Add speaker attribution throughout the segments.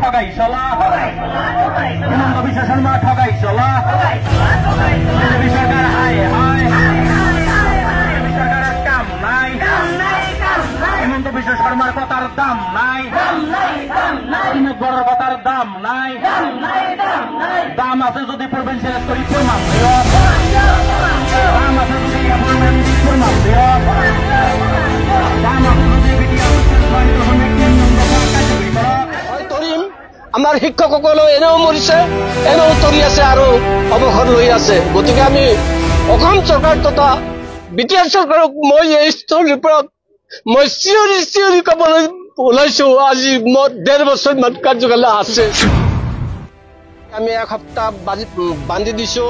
Speaker 1: ঠগাইছলা হিমন্ত বিশ্ব শর্মা ঠগাইছলা সরকার হায় হায় সরকারের কাম নাই হিমন্ত বিশ্ব শর্মার কথার দাম নাই বড় কথার দাম নাই দাম আছে যদি প্রভিন্সিয়াল করি প্রমাণ দাম আছে যদি প্রমাণ দাম আছে যদি
Speaker 2: আমাৰ শিক্ষকসকলেও এনেও মৰিছে, এনেও তৰি আছে আৰু অৱসৰ লৈ আছে। গতিকে আমি অসম চৰকাৰ তথা বিটিআৰ চৰকাৰক মই এই স্থলীৰ পৰা মই চিঞৰি চিঞৰি ক'বলৈ ওলাইছো। আজি মোৰ 1.5 বছৰ মান কাৰ্যকাল আছে। আমি এসপ্তাহ বান্ধি দিছো।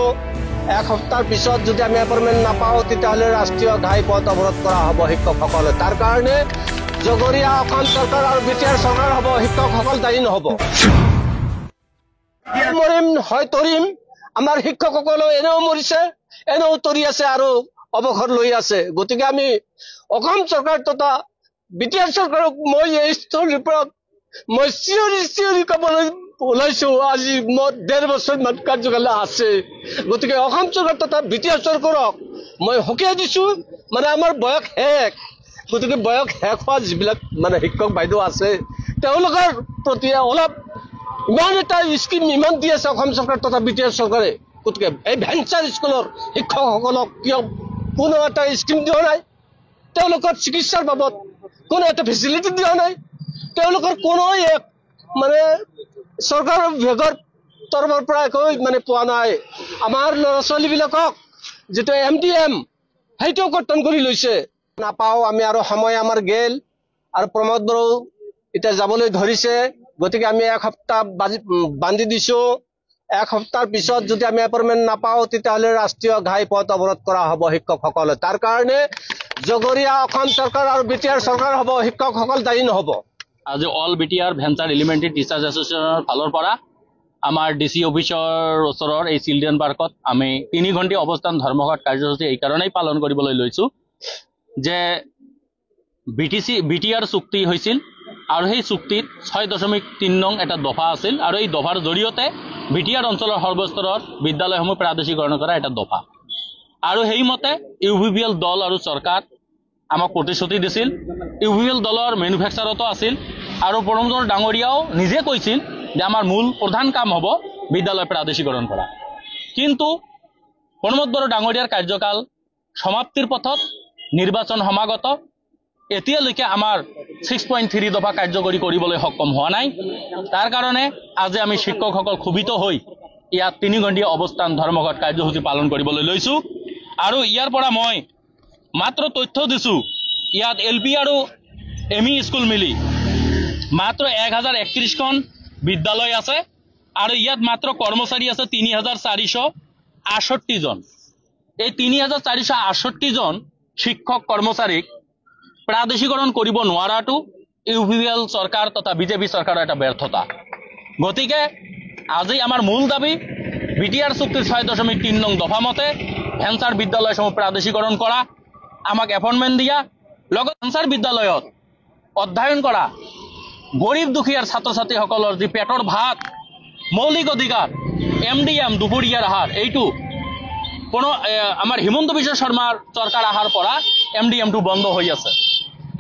Speaker 2: এসপ্তাহৰ পিছত যদি আমি এপইণ্টমেণ্ট নাপাওঁ তেতিয়াহ'লে ৰাষ্ট্ৰীয় ঘাইপথ অৱৰোধ কৰা হ'ব শিক্ষকসকলে। তাৰ কাৰণে জগৰীয়া অসম চৰকাৰ আৰু বিটিআৰ চৰকাৰ হ'ব, শিক্ষকসকল দায়ী নহ'ব। মৰিম হয় তৰিম। আমাৰ শিক্ষকসকলেও এনেও মৰিছে, এনেও তৰি আছে আৰু অৱসৰ লৈ আছে। গতিকে আমি অসম চৰকাৰ তথা বিটিআৰ চৰকাৰক মই এই স্থলীৰ পৰা মই চিঞৰি চিঞৰি ক'বলৈ ওলাইছো। আজি মোৰ 1.5 বছৰ মান কাৰ্যকাল আছে। গতিকে অসম চৰকাৰ তথা বিটিআৰ চৰকাৰক মই সকীয়াই দিছো। মানে আমাৰ বয়স শেষ। গতিকে বয়স শেষ হোৱা যিবিলাক মানে শিক্ষক বাইদেউ আছে তেওঁলোকৰ প্ৰতি অলপ ইমান এটা স্কিম ইমান দি আছে অসম চৰকাৰ তথা বিটিআৰ চৰকাৰে। গতিকে এই ভেঞ্চাৰ স্কুলৰ শিক্ষকসকলক কিয় কোনো এটা স্কিম দিয়া নাই? তেওঁলোকৰ চিকিৎসাৰ বাবদ কোনো এটা ফেচিলিটি দিয়া নাই। তেওঁলোকৰ কোনো এক মানে চৰকাৰৰ বিভাগৰ তৰফৰ পৰা একো মানে পোৱা নাই। আমাৰ ল'ৰা ছোৱালীবিলাকক যিটো MDM সেইটোও কৰ্তন কৰি লৈছে। নাপাওঁ আমি আৰু সময় আমাৰ গেল আৰু প্ৰমোদ বড়ো এতিয়া যাবলৈ ধৰিছে। গতিকে আমি এসপ্তাহ বান্ধি দিছো। এসপ্তাহৰ পিছত যদি আমি এপইণ্টমেণ্ট নাপাওঁ তেতিয়াহ'লে ৰাষ্ট্ৰীয় ঘাইপথ অৱৰোধ কৰা হ'ব শিক্ষকসকলে। তাৰ কাৰণে জগৰীয়া অসম চৰকাৰ আৰু বিটিআৰ চৰকাৰ হ'ব, শিক্ষকসকল দায়ী নহ'ব।
Speaker 3: আজি all BTR venture elementary teachers এছ'চিয়েশ্যনৰ ফালৰ পৰা আমাৰ DC অফিচৰ ওচৰৰ এই চিলড্ৰেন পাৰ্কত আমি 3 ঘণ্টা অৱস্থান ধৰ্মঘট কাৰ্যসূচী এই কাৰণেই পালন কৰিবলৈ লৈছোঁ যে বিটিআৰ চুক্তি হৈছিল আৰু সেই চুক্তিত 6.3 নং এটা দফা আছিল আৰু এই দফাৰ জৰিয়তে বিটিআৰ অঞ্চলৰ সৰ্বস্তৰৰ বিদ্যালয়সমূহ প্ৰাদেশিকৰণ কৰা এটা দফা আৰু সেইমতে UVPL দল আৰু চৰকাৰ আমাক প্ৰতিশ্ৰুতি দিছিল। UVPL দলৰ মেনুফেকচাৰতো আছিল আৰু প্ৰণৱ বড়ো ডাঙৰীয়াও নিজে কৈছিল যে আমাৰ মূল প্ৰধান কাম হ'ব বিদ্যালয় প্ৰাদেশিকৰণ কৰা। কিন্তু প্ৰণৱ বড়ো ডাঙৰীয়াৰ কাৰ্যকাল সমাপ্তিৰ পথত, নিৰ্বাচন সমাগত, এতিয়ালৈকে আমাৰ 6.3 দফা কাৰ্যকৰী কৰিবলৈ সক্ষম হোৱা নাই। তাৰ কাৰণে আজি আমি শিক্ষকসকল ক্ষোভিত হৈ ইয়াত 3 ঘণ্টা অৱস্থান ধৰ্মঘট কাৰ্যসূচী পালন কৰিবলৈ লৈছোঁ। আৰু ইয়াৰ পৰা মই মাত্ৰ তথ্য দিছোঁ, ইয়াত LP আৰু ME স্কুল মিলি মাত্ৰ 1031খন বিদ্যালয় আছে আৰু ইয়াত মাত্ৰ কৰ্মচাৰী আছে 3468 জন। এই 3468 জন শিক্ষক কৰ্মচাৰীক প্ৰাদেশিকৰণ কৰিব নোৱাৰাটো UVPL চৰকাৰ তথা বিজেপি চৰকাৰৰ এটা ব্যৰ্থতা। গতিকে আজি আমাৰ মূল দাবী বিটিআৰ চুক্তিৰ 6.3 নং দফা মতে ভেঞ্চাৰ বিদ্যালয়সমূহ প্ৰাদেশিকৰণ কৰা, আমাক এপইণ্টমেণ্ট দিয়া, লগত ভেঞ্চাৰ বিদ্যালয়ত অধ্যয়ন কৰা গৰীব দুখীয়াৰ ছাত্ৰ ছাত্ৰীসকলৰ যি পেটৰ ভাত, মৌলিক অধিকাৰ, MDM দুপৰীয়াৰ আহাৰ, এইটো কোনো আমাৰ হিমন্ত বিশ্ব শৰ্মাৰ চৰকাৰ অহাৰ পৰা MDMটো বন্ধ হৈ আছে।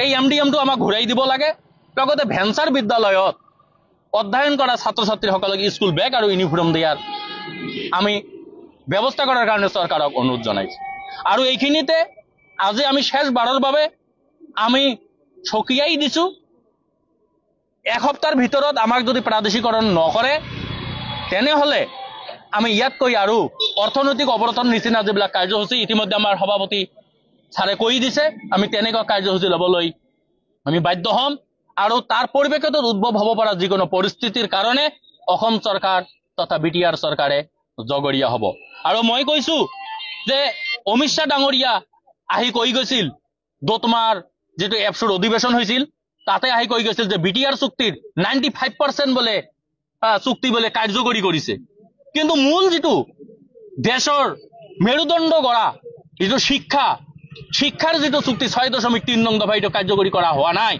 Speaker 3: এই MDMটো আমাক ঘূৰাই দিব লাগে। লগতে ভেঞ্চাৰ বিদ্যালয়ত অধ্যয়ন কৰা ছাত্ৰ ছাত্ৰীসকলক স্কুল বেগ আৰু ইউনিফৰ্ম দিয়াৰ আমি ব্যৱস্থা কৰাৰ কাৰণে চৰকাৰক অনুৰোধ জনাইছোঁ। আৰু এইখিনিতে আজি আমি শেষবাৰৰ বাবে আমি চকিয়াই দিছোঁ, এসপ্তাহৰ ভিতৰত আমাক যদি প্ৰাদেশিকৰণ নকৰে তেনেহ'লে আমি ইয়াতকৈ আৰু অৰ্থনৈতিক অৱৰোধৰ নিচিনা যিবিলাক কাৰ্যসূচী ইতিমধ্যে আমাৰ সভাপতি ছাৰে কৈ দিছে, আমি তেনেকুৱা কাৰ্যসূচী ল'বলৈ আমি বাধ্য হ'ম। আৰু তাৰ পৰিপ্ৰেক্ষিতত উদ্ভৱ হ'ব পৰা যিকোনো পৰিস্থিতিৰ কাৰণে অসম চৰকাৰ তথা বিটিআৰ চৰকাৰে জগৰীয়া হ'ব। আৰু মই কৈছোঁ যে অমিত শ্বাহ ডাঙৰীয়া আহি কৈ গৈছিল, দোতমাৰ যিটো এপছুৰ অধিৱেশন হৈছিল তাতে আহি কৈ গৈছিল যে বিটিআৰ চুক্তিৰ 95% বোলে চুক্তি বোলে কাৰ্যকৰী কৰিছে। কিন্তু মূল যিটো দেশৰ মেৰুদণ্ড গঢ়া যিটো শিক্ষাৰ যিটো চুক্তি 6.3 নং দফা এইটো কাৰ্যকৰী কৰা হোৱা নাই।